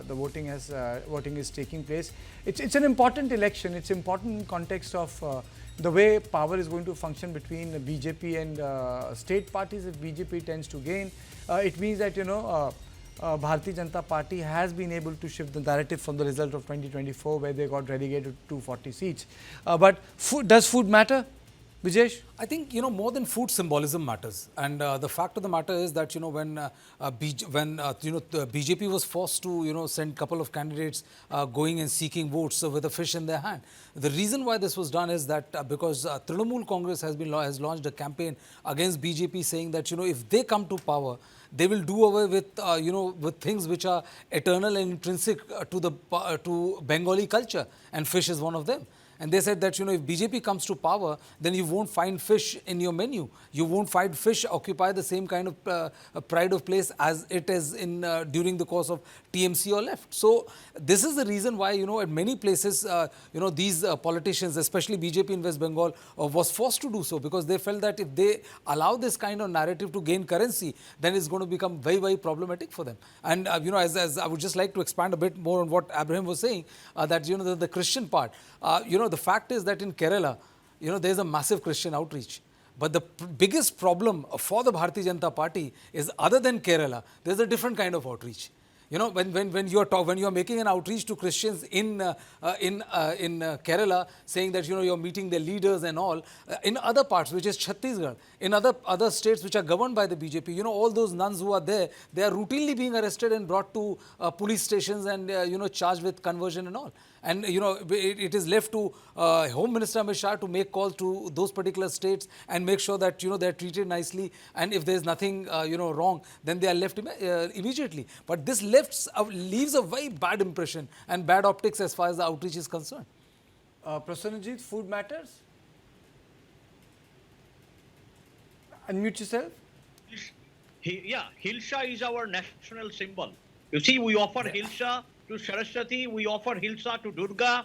the voting is taking place. It's an important election. It's important in context of the way power is going to function between the BJP and state parties. If BJP tends to gain, it means that Bharatiya Janata Party has been able to shift the narrative from the result of 2024, where they got relegated to 240 seats. But does food matter, Vijesh? I think, more than food, symbolism matters. And the fact of the matter is that, when the BJP was forced to, send a couple of candidates going and seeking votes with a fish in their hand. The reason why this was done is that because Trinamool Congress has launched a campaign against BJP saying that, if they come to power, they will do away with, with things which are eternal and intrinsic to Bengali culture. And fish is one of them. And they said that, if BJP comes to power, then you won't find fish in your menu. You won't find fish occupy the same kind of pride of place as it is in during the course of TMC or left. So this is the reason why, at many places, these politicians, especially BJP in West Bengal, was forced to do so, because they felt that if they allow this kind of narrative to gain currency, then it's going to become very, very problematic for them. And, as I would just like to expand a bit more on what Abraham was saying, that, the Christian part, the fact is that in Kerala, there's a massive Christian outreach. But the biggest problem for the Bharatiya Janata Party is, other than Kerala, there's a different kind of outreach. When you are making an outreach to Christians in Kerala, saying that you're meeting their leaders and all, in other parts, which is Chhattisgarh, in other states which are governed by the BJP, all those nuns who are there, they are routinely being arrested and brought to police stations and charged with conversion and all. And it is left to Home Minister Amit Shah to make calls to those particular states and make sure that they are treated nicely. And if there is nothing wrong, then they are left immediately. But this leaves a very bad impression and bad optics as far as the outreach is concerned. Prasanajit, food matters? Unmute yourself. Hilsa is our national symbol. You see, we offer Hilsa to Saraswati, we offer Hilsa to Durga,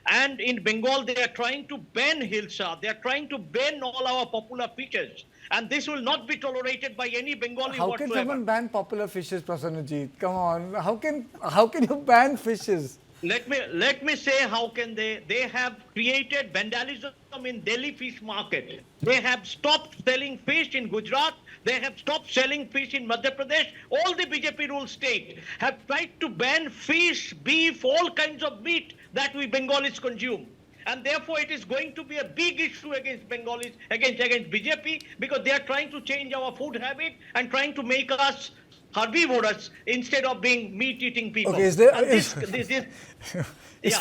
and in Bengal they are trying to ban Hilsa. They are trying to ban all our popular fishes, and this will not be tolerated by any Bengali whatsoever. How can someone ban popular fishes, Prasanajit? Come on, how can you ban fishes? Let me say how can they. They have created vandalism in Delhi fish market. They have stopped selling fish in Gujarat. They have stopped selling fish in Madhya Pradesh. All the BJP ruled states have tried to ban fish, beef, all kinds of meat that we Bengalis consume. And therefore, it is going to be a big issue against Bengalis, against BJP, because they are trying to change our food habit and trying to make us herbivores instead of being meat-eating people. Okay, this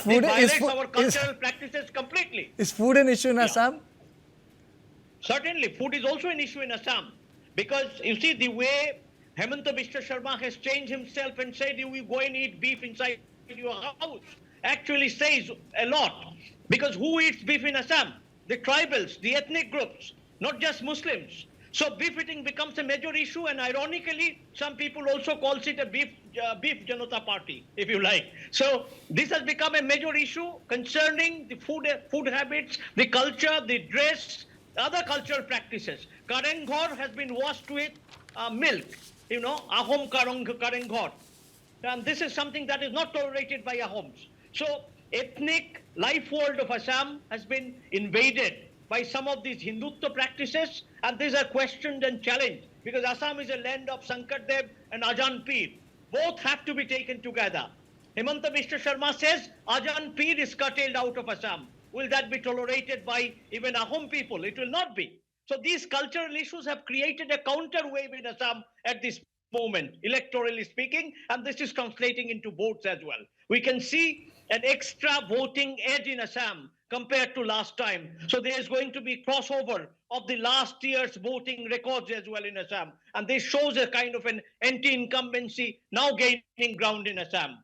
violates our cultural practices completely. Is food an issue in Assam? Certainly, food is also an issue in Assam. Because you see the way Himanta Biswa Sarma has changed himself and said you will go and eat beef inside your house actually says a lot. Because who eats beef in Assam? The tribals, the ethnic groups, not just Muslims. So beef eating becomes a major issue, and ironically, some people also calls it a beef Janata Party, if you like. So this has become a major issue concerning the food habits, the culture, the dress, other cultural practices. Karenghor has been washed with milk, Ahom Karenghor. And this is something that is not tolerated by Ahoms. So ethnic life world of Assam has been invaded by some of these Hindutva practices, and these are questioned and challenged, because Assam is a land of Sankardev and Ajahn Peer. Both have to be taken together. Himanta Biswa Sarma says Ajahn Peer is curtailed out of Assam. Will that be tolerated by even Ahom people? It will not be. So these cultural issues have created a counter wave in Assam at this moment, electorally speaking, and this is translating into votes as well. We can see an extra voting edge in Assam compared to last time. So there is going to be crossover of the last year's voting records as well in Assam. And this shows a kind of an anti-incumbency now gaining ground in Assam.